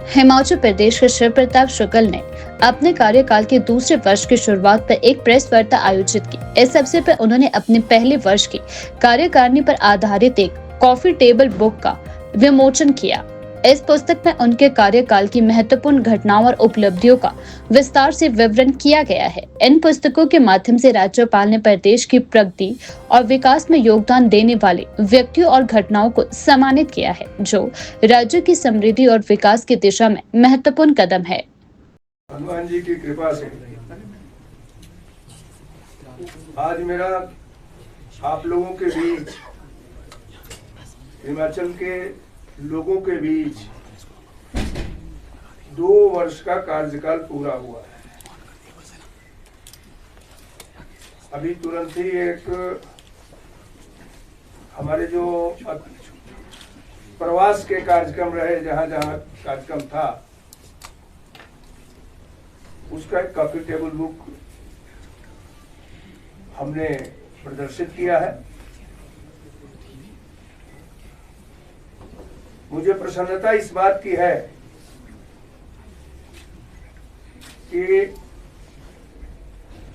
हिमाचल प्रदेश के शिव प्रताप शुक्ल ने अपने कार्यकाल के दूसरे वर्ष की शुरुआत पर एक प्रेस वार्ता आयोजित की। इस अवसर पर उन्होंने अपने पहले वर्ष की कार्यकारिणी पर आधारित एक कॉफी टेबल बुक का विमोचन किया। इस पुस्तक में उनके कार्यकाल की महत्वपूर्ण घटनाओं और उपलब्धियों का विस्तार से विवरण किया गया है। इन पुस्तकों के माध्यम से राज्यपाल ने प्रदेश की प्रगति और विकास में योगदान देने वाले व्यक्तियों और घटनाओं को सम्मानित किया है, जो राज्य की समृद्धि और विकास की दिशा में महत्वपूर्ण कदम है। हनुमान जी की कृपा से आज मेरा आप लोगों के बीच, हिमाचल के लोगों के बीच 2 वर्ष का कार्यकाल पूरा हुआ है। अभी तुरंत ही एक हमारे जो प्रवास के कार्यक्रम रहे, जहां जहां कार्यक्रम था, उसका एक कॉफी टेबल बुक हमने प्रदर्शित किया है। मुझे प्रसन्नता इस बात की है कि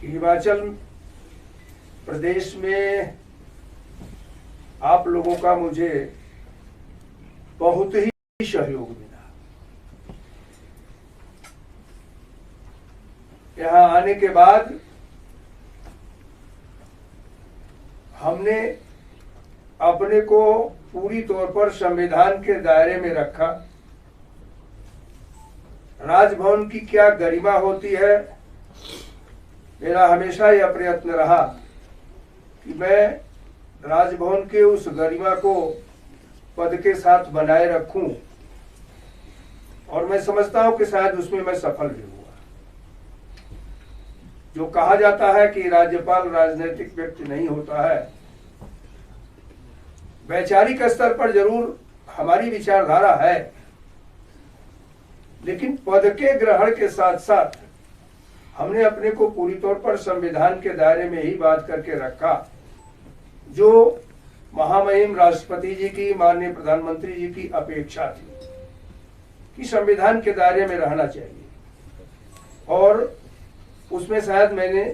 हिमाचल प्रदेश में आप लोगों का मुझे बहुत ही सहयोग मिला। यहाँ आने के बाद हमने अपने को पूरी तौर पर संविधान के दायरे में रखा। राजभवन की क्या गरिमा होती है, मेरा हमेशा यह प्रयत्न रहा कि मैं राजभवन के उस गरिमा को पद के साथ बनाए रखूं, और मैं समझता हूं कि शायद उसमें मैं सफल भी हुआ। जो कहा जाता है कि राज्यपाल राजनीतिक व्यक्ति नहीं होता है, वैचारिक स्तर पर जरूर हमारी विचारधारा है, लेकिन पद के ग्रहण के साथ साथ हमने अपने को पूरी तौर पर संविधान के दायरे में ही बात करके रखा, जो महामहिम राष्ट्रपति जी की, माननीय प्रधानमंत्री जी की अपेक्षा थी कि संविधान के दायरे में रहना चाहिए, और उसमें शायद मैंने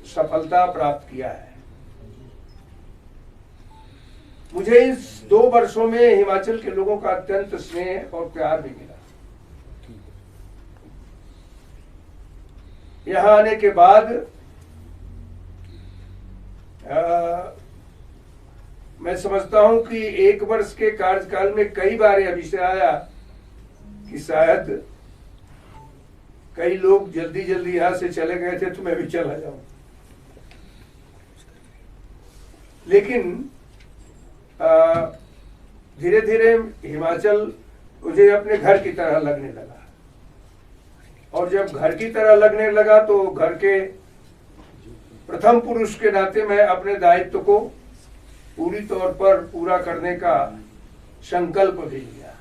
सफलता प्राप्त किया है। मुझे इस 2 वर्षों में हिमाचल के लोगों का अत्यंत स्नेह और प्यार भी मिला। यहाँ आने के बाद मैं समझता हूं कि 1 वर्ष के कार्यकाल में कई बार यह विषय आया कि शायद कई लोग जल्दी जल्दी यहां से चले गए थे तो मैं भी चला जाऊं, लेकिन धीरे धीरे हिमाचल मुझे अपने घर की तरह लगने लगा, और जब घर की तरह लगने लगा तो घर के प्रथम पुरुष के नाते मैं अपने दायित्व को पूरी तौर पर पूरा करने का संकल्प भी लिया।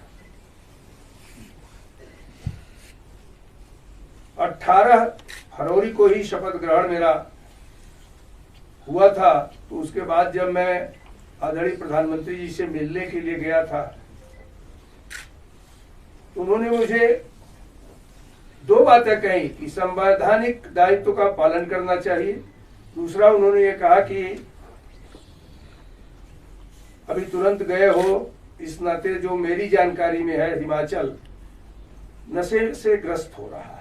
18 फरवरी को ही शपथ ग्रहण मेरा हुआ था, तो उसके बाद जब मैं आदरणीय प्रधानमंत्री जी से मिलने के लिए गया था, तो उन्होंने मुझे 2 बातें कही कि संवैधानिक दायित्व का पालन करना चाहिए। दूसरा, उन्होंने ये कहा कि अभी तुरंत गए हो, इस नाते जो मेरी जानकारी में है, हिमाचल नशे से ग्रस्त हो रहा है।